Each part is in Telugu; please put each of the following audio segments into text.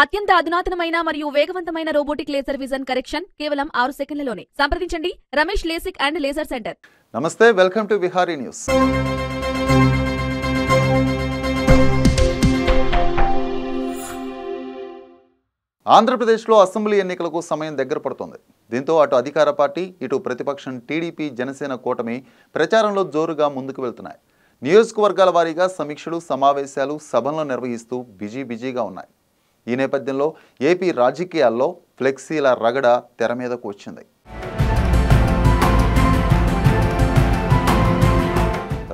అత్యంత అధునాతనమైన మరియు వేగవంతమైన రోబోటిక్ లేజర్ విజన్ కరెక్షన్ కేవలం 6 సెకన్లలోనే. సంప్రదించండి Ramesh LASIK and laser centre. నమస్తే, వెల్కమ్ టు విహారీ న్యూస్. ఆంధ్రప్రదేశ్లో అసెంబ్లీ ఎన్నికలకు సమయం దగ్గర పడుతోంది. దీంతో అటు అధికార పార్టీ, ఇటు ప్రతిపక్షం టీడీపీ, జనసేన కూటమి ప్రచారంలో జోరుగా ముందుకు వెళ్తున్నాయి. నియోజకవర్గాల వారీగా సమీక్షలు, సమావేశాలు, సభలను నిర్వహిస్తూ బిజీగా ఉన్నాయి. ఈ నేపథ్యంలో ఏపీ రాజకీయాల్లో ఫ్లెక్సీల రగడ తెర మీదకు వచ్చింది.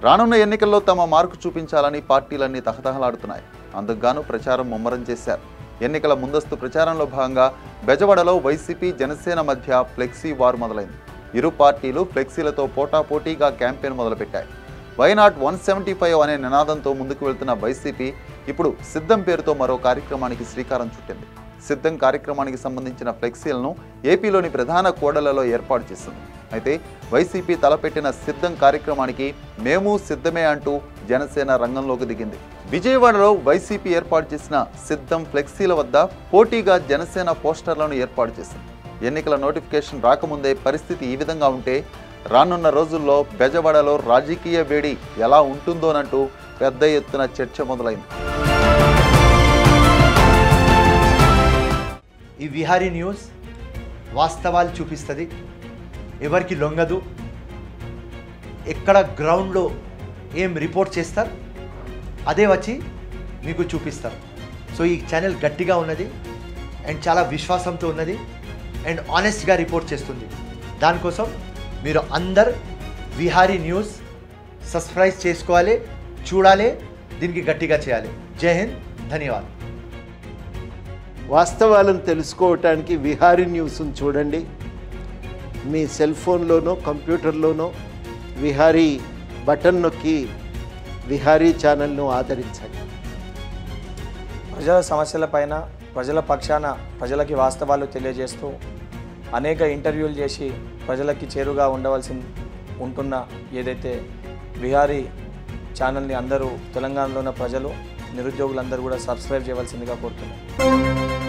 రానున్న ఎన్నికల్లో తమ మార్కు చూపించాలని పార్టీలన్నీ తహతహలాడుతున్నాయి. అందుకుగాను ప్రచారం ముమ్మరం చేశారు. ఎన్నికల ముందస్తు ప్రచారంలో భాగంగా బెజవాడలో వైసీపీ, జనసేన మధ్య ఫ్లెక్సీ వార్ మొదలైంది. ఇరు పార్టీలు ఫ్లెక్సీలతో పోటాపోటీగా క్యాంపెయిన్ మొదలుపెట్టాయి. వైనాట్ 175 అనే నినాదంతో ముందుకు వెళ్తున్న వైసీపీ ఇప్పుడు సిద్ధం పేరుతో మరో కార్యక్రమానికి శ్రీకారం చుట్టింది. సిద్ధం కార్యక్రమానికి సంబంధించిన ఫ్లెక్సీలను ఏపీలోని ప్రధాన కూడళ్లలో ఏర్పాటు చేసింది. అయితే వైసీపీ తలపెట్టిన సిద్ధం కార్యక్రమానికి మేము సిద్ధమే అంటూ జనసేన రంగంలోకి దిగింది. విజయవాడలో వైసీపీ ఏర్పాటు చేసిన సిద్ధం ఫ్లెక్సీల వద్ద పోటీగా జనసేన పోస్టర్లను ఏర్పాటు చేసింది. ఎన్నికల నోటిఫికేషన్ రాకముందే పరిస్థితి ఈ విధంగా ఉంటే రానున్న రోజుల్లో బెజవాడలో రాజకీయ వేడి ఎలా ఉంటుందోనంటూ పెద్ద ఎత్తున చర్చ మొదలైంది. ఈ విహారీ న్యూస్ వాస్తవాలు చూపిస్తుంది, ఎవరికి లొంగదు. ఎక్కడ గ్రౌండ్లో ఏం రిపోర్ట్ చేస్తారు అదే వచ్చి మీకు చూపిస్తారు. సో ఈ ఛానల్ గట్టిగా ఉన్నది అండ్ చాలా విశ్వాసంతో ఉన్నది అండ్ ఆనెస్ట్గా రిపోర్ట్ చేస్తుంది. దానికోసం మీరు అందరు విహారీ న్యూస్ సబ్స్క్రైబ్ చేసుకోవాలి, చూడాలి, దీనికి గట్టిగా చేయాలి. జై హింద్, ధన్యవాదాలు. వాస్తవాలను తెలుసుకోవటానికి విహారీ న్యూస్ను చూడండి. మీ సెల్ ఫోన్లోనో కంప్యూటర్లోనో విహారీ బటన్ నొక్కి విహారీ ఛానల్ను ఆదరించండి. ప్రజల సమస్యలపైన ప్రజల పక్షాన ప్రజలకి వాస్తవాలు తెలియజేస్తూ అనేక ఇంటర్వ్యూలు చేసి ప్రజలకి చేరుగా ఉంటున్న ఏదైతే విహారీ ఛానల్ని అందరూ తెలంగాణలో ఉన్న ప్రజలు, నిరుద్యోగులందరూ కూడా సబ్స్క్రైబ్ చేయవలసిందిగా కోరుతున్నాను.